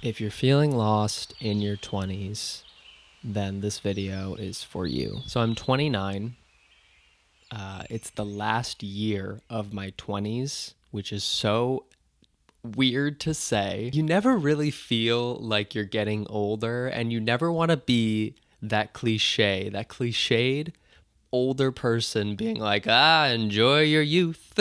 If you're feeling lost in your 20s, then this video is for you. So I'm 29. It's the last year of my 20s, which is so weird to say. You never really feel like you're getting older, and you never want to be that cliched older person being like, enjoy your youth.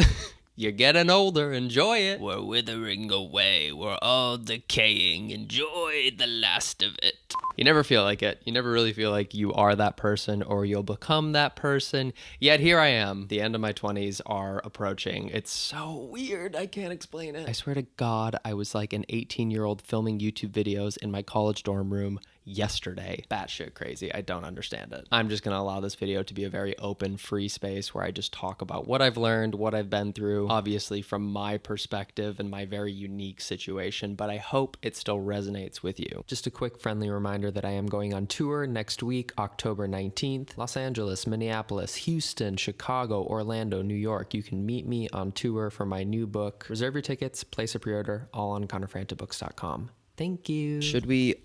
You're getting older, enjoy it. We're withering away, we're all decaying, enjoy the last of it. You never feel like it. You never really feel like you are that person or you'll become that person. Yet here I am. The end of my 20s are approaching. It's so weird. I can't explain it. I swear to God, I was like an 18-year-old filming YouTube videos in my college dorm room yesterday. Batshit crazy. I don't understand it. I'm just going to allow this video to be a very open, free space where I just talk about what I've learned, what I've been through, obviously from my perspective and my very unique situation, but I hope it still resonates with you. Just a quick friendly reminder that I am going on tour next week, October 19th, Los Angeles, Minneapolis, Houston, Chicago, Orlando, New York. You can meet me on tour for my new book. Reserve your tickets, place a pre-order, all on ConnorFrantaBooks.com. Thank you. Should we,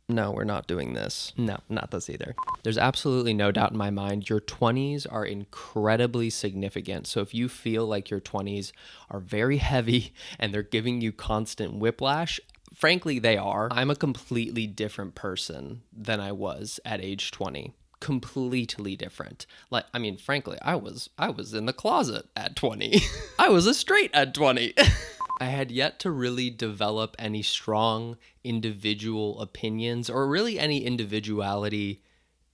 No, we're not doing this. No, not this either. There's absolutely no doubt in my mind, your 20s are incredibly significant. So if you feel like your 20s are very heavy and they're giving you constant whiplash, frankly, they are. I'm a completely different person than I was at age 20. Completely different. Frankly, I was in the closet at 20. I was a straight at 20. I had yet to really develop any strong individual opinions or really any individuality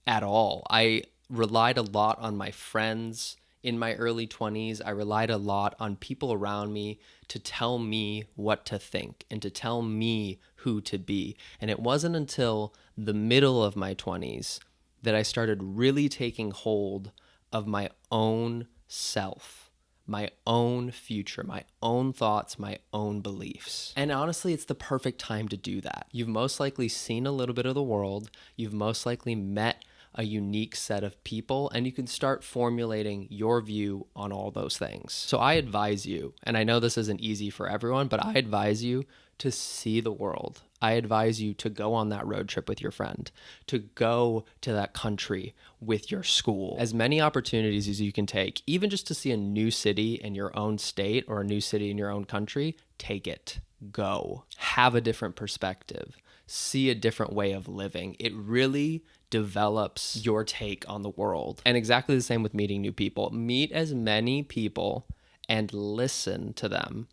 at all. I relied a lot on my friends in my early 20s. I relied a lot on people around me to tell me what to think and to tell me who to be. And it wasn't until the middle of my 20s that I started really taking hold of my own self, my own future, my own thoughts, my own beliefs. And honestly, it's the perfect time to do that. You've most likely seen a little bit of the world. You've most likely met a unique set of people, and you can start formulating your view on all those things. So I advise you, and I know this isn't easy for everyone, but I advise you to see the world. I advise you to go on that road trip with your friend, to go to that country with your school. As many opportunities as you can take, even just to see a new city in your own state or a new city in your own country, take it. Go. Have a different perspective. See a different way of living. It really develops your take on the world. And exactly the same with meeting new people. Meet as many people and listen to them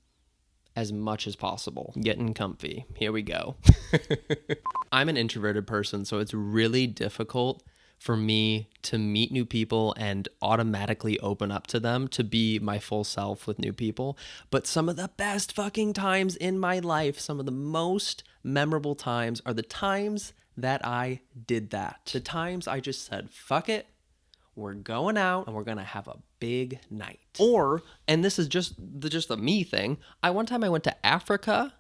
as much as possible. Getting comfy. Here we go. I'm an introverted person, so it's really difficult for me to meet new people and automatically open up to them, to be my full self with new people. But some of the best fucking times in my life, some of the most memorable times, are the times that I did that. The times I just said, fuck it, we're going out and we're going to have a big night. Or, and this is just a me thing, one time I went to Africa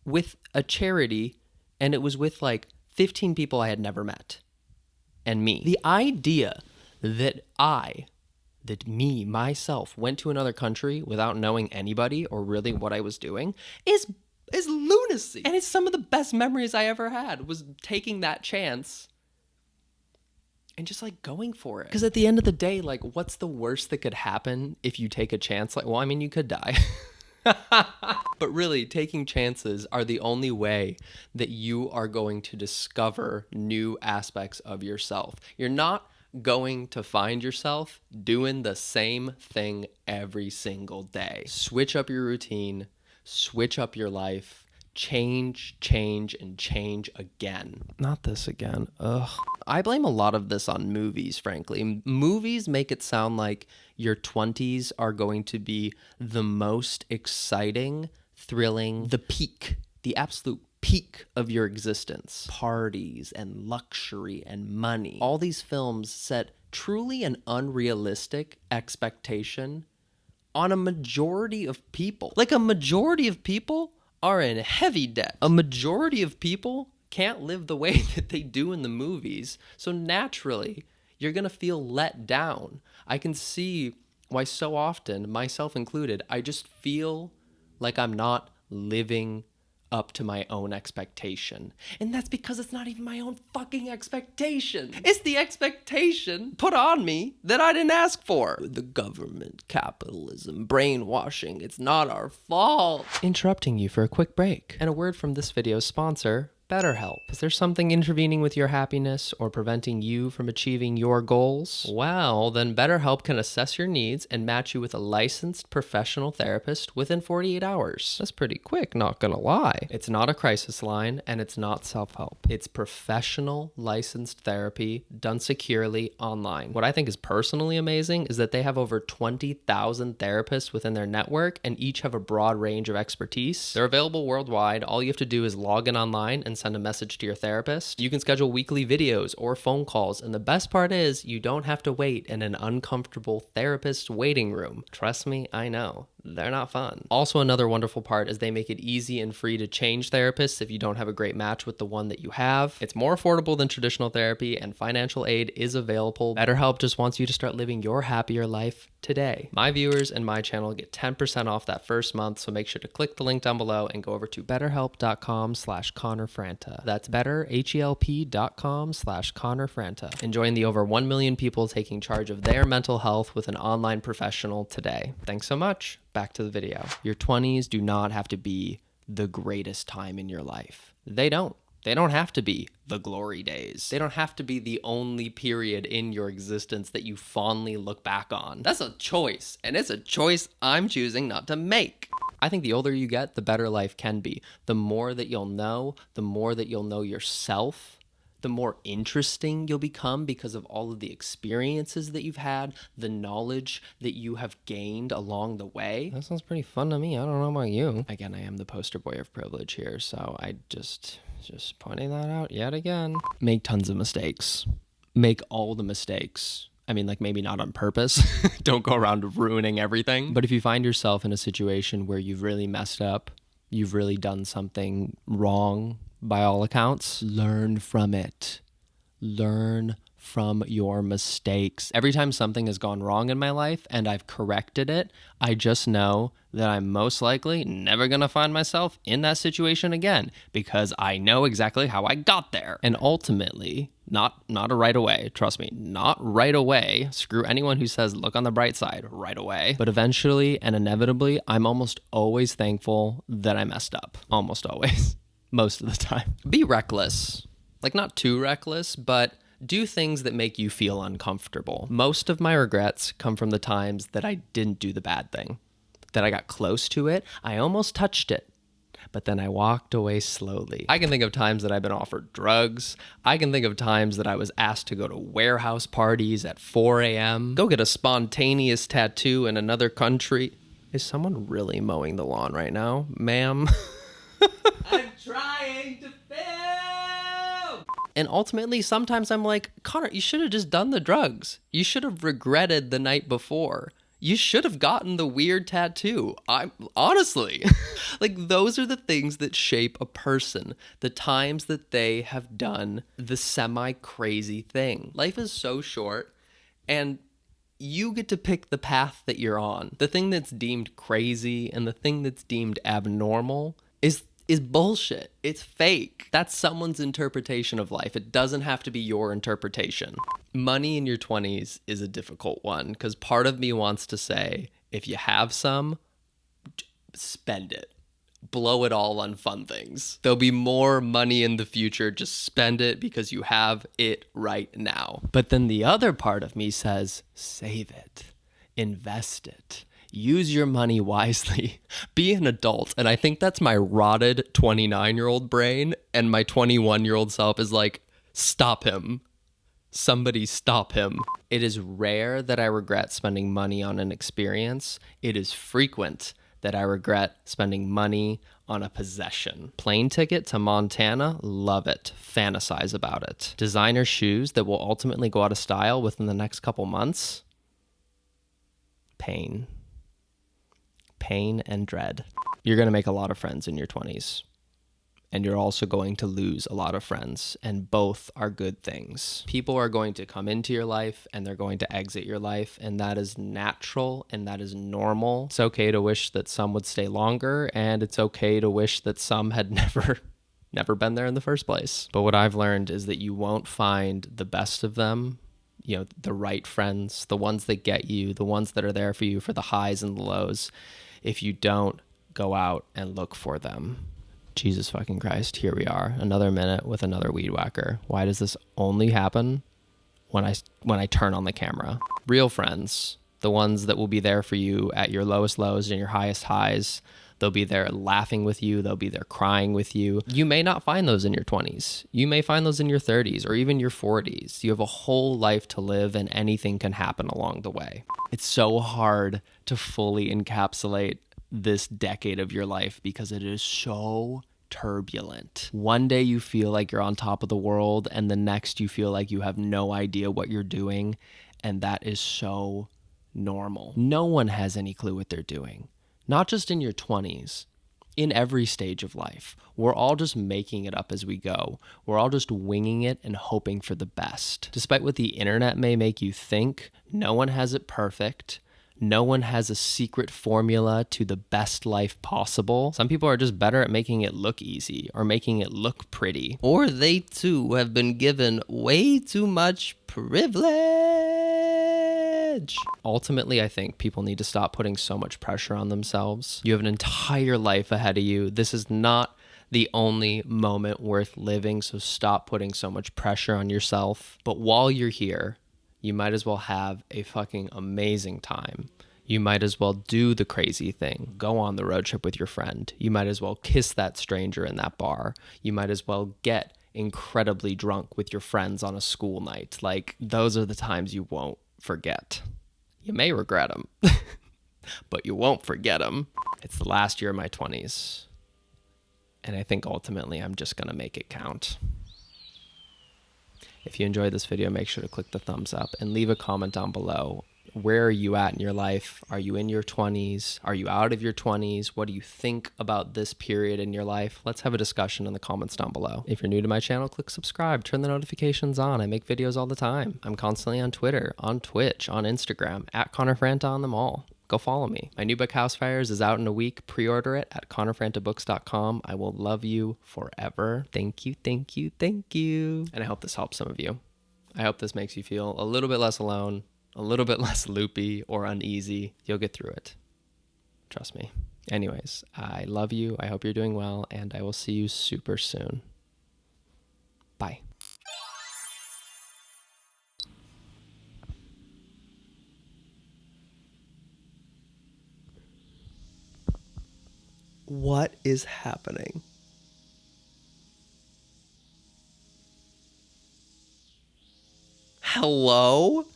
with a charity, and it was with like 15 people I had never met. And me. The idea that myself, went to another country without knowing anybody or really what I was doing is lunacy. And it's some of the best memories I ever had, was taking that chance and just like going for it. Because at the end of the day, like, what's the worst that could happen if you take a chance? Like, well, I mean, you could die. But really, taking chances are the only way that you are going to discover new aspects of yourself. You're not going to find yourself doing the same thing every single day. Switch up your routine, switch up your life, change, and change again. Not this again. Ugh. I blame a lot of this on movies, frankly. Movies make it sound like your 20s are going to be the most exciting, thrilling, the peak, the absolute peak of your existence. Parties and luxury and money. All these films set truly an unrealistic expectation on a majority of people. Like, a majority of people are in heavy debt. A majority of people can't live the way that they do in the movies. So naturally, you're going to feel let down. I can see why so often, myself included, I just feel like I'm not living up to my own expectation. And that's because it's not even my own fucking expectation. It's the expectation put on me that I didn't ask for. The government, capitalism, brainwashing, it's not our fault. Interrupting you for a quick break. And a word from this video's sponsor, BetterHelp. Is there something intervening with your happiness or preventing you from achieving your goals? Well, then BetterHelp can assess your needs and match you with a licensed professional therapist within 48 hours. That's pretty quick, not gonna lie. It's not a crisis line and it's not self-help. It's professional licensed therapy done securely online. What I think is personally amazing is that they have over 20,000 therapists within their network and each have a broad range of expertise. They're available worldwide. All you have to do is log in online and send a message to your therapist. You can schedule weekly videos or phone calls, and the best part is you don't have to wait in an uncomfortable therapist waiting room. Trust me, I know. They're not fun. Also, another wonderful part is they make it easy and free to change therapists if you don't have a great match with the one that you have. It's more affordable than traditional therapy, and financial aid is available. BetterHelp just wants you to start living your happier life today. My viewers and my channel get 10% off that first month, so make sure to click the link down below and go over to betterhelp.com/ConnorFranta. That's betterhelp.com/ConnorFranta. And join the over 1 million people taking charge of their mental health with an online professional today. Thanks so much. Back to the video. Your 20s do not have to be the greatest time in your life. They don't. They don't have to be the glory days. They don't have to be the only period in your existence that you fondly look back on. That's a choice, and it's a choice I'm choosing not to make. I think the older you get, the better life can be. The more that you'll know, the more that you'll know yourself, the more interesting you'll become because of all of the experiences that you've had, the knowledge that you have gained along the way. That sounds pretty fun to me. I don't know about you. Again, I am the poster boy of privilege here, so I just pointing that out yet again. Make tons of mistakes. Make all the mistakes. I mean, like, maybe not on purpose. Don't go around ruining everything. But if you find yourself in a situation where you've really messed up, you've really done something wrong, by all accounts, learn from it. Learn from your mistakes. Every time something has gone wrong in my life and I've corrected it, I just know that I'm most likely never gonna find myself in that situation again because I know exactly how I got there. And ultimately, not right away, trust me, not right away. Screw anyone who says look on the bright side right away. But eventually and inevitably, I'm almost always thankful that I messed up. Almost always. Most of the time. Be reckless. Like, not too reckless, but do things that make you feel uncomfortable. Most of my regrets come from the times that I didn't do the bad thing, that I got close to it, I almost touched it, but then I walked away slowly. I can think of times that I've been offered drugs. I can think of times that I was asked to go to warehouse parties at 4 a.m., go get a spontaneous tattoo in another country. Is someone really mowing the lawn right now, ma'am? I'm trying to film! And ultimately, sometimes I'm like, Connor, you should have just done the drugs. You should have regretted the night before. You should have gotten the weird tattoo. Honestly, like, those are the things that shape a person. The times that they have done the semi-crazy thing. Life is so short, and you get to pick the path that you're on. The thing that's deemed crazy and the thing that's deemed abnormal is bullshit. It's fake. That's someone's interpretation of life. It doesn't have to be your interpretation. Money in your 20s is a difficult one because part of me wants to say, if you have some, spend it. Blow it all on fun things. There'll be more money in the future. Just spend it because you have it right now. But then the other part of me says, save it. Invest it. Use your money wisely. Be an adult. And I think that's my rotted 29-year-old brain. And my 21-year-old self is like, stop him. Somebody stop him. It is rare that I regret spending money on an experience. It is frequent that I regret spending money on a possession. Plane ticket to Montana, love it. Fantasize about it. Designer shoes that will ultimately go out of style within the next couple months. Pain. Pain and dread. You're going to make a lot of friends in your 20s. and you're also going to lose a lot of friends, and both are good things. People are going to come into your life and they're going to exit your life, and that is natural and that is normal. It's okay to wish that some would stay longer, and it's okay to wish that some had never been there in the first place. But what I've learned is that you won't find the best of them, you know, the right friends, the ones that get you, the ones that are there for you for the highs and the lows, if you don't go out and look for them. Jesus fucking Christ, here we are, another minute with another weed whacker. Why does this only happen when I turn on the camera? Real friends, the ones that will be there for you at your lowest lows and your highest highs. They'll be there laughing with you. They'll be there crying with you. You may not find those in your 20s. You may find those in your 30s or even your 40s. You have a whole life to live, and anything can happen along the way. It's so hard to fully encapsulate this decade of your life because it is so turbulent. One day you feel like you're on top of the world, and the next you feel like you have no idea what you're doing, and that is so normal. No one has any clue what they're doing. Not just in your 20s, in every stage of life. We're all just making it up as we go. We're all just winging it and hoping for the best. Despite what the internet may make you think, no one has it perfect. No one has a secret formula to the best life possible. Some people are just better at making it look easy or making it look pretty. Or they too have been given way too much privilege. Ultimately, I think people need to stop putting so much pressure on themselves. You have an entire life ahead of you. This is not the only moment worth living, so stop putting so much pressure on yourself. But while you're here, you might as well have a fucking amazing time. You might as well do the crazy thing. Go on the road trip with your friend. You might as well kiss that stranger in that bar. You might as well get incredibly drunk with your friends on a school night. Like, those are the times you won't forget. You may regret them, but you won't forget them. It's the last year of my 20s, and I think ultimately I'm just gonna make it count. If you enjoyed this video, make sure to click the thumbs up and leave a comment down below. Where are you at in your life? Are you in your 20s? Are you out of your 20s? What do you think about this period in your life? Let's have a discussion in the comments down below. If you're new to my channel, click subscribe, turn the notifications on. I make videos all the time. I'm constantly on Twitter, on Twitch, on Instagram, at ConnorFranta on them all. Go follow me. My new book, Housefires, is out in a week. Pre-order it at ConnorFrantaBooks.com. I will love you forever. Thank you, thank you, thank you. And I hope this helps some of you. I hope this makes you feel a little bit less alone, a little bit less loopy or uneasy. You'll get through it. Trust me. Anyways, I love you. I hope you're doing well, and I will see you super soon. Bye. What is happening? Hello?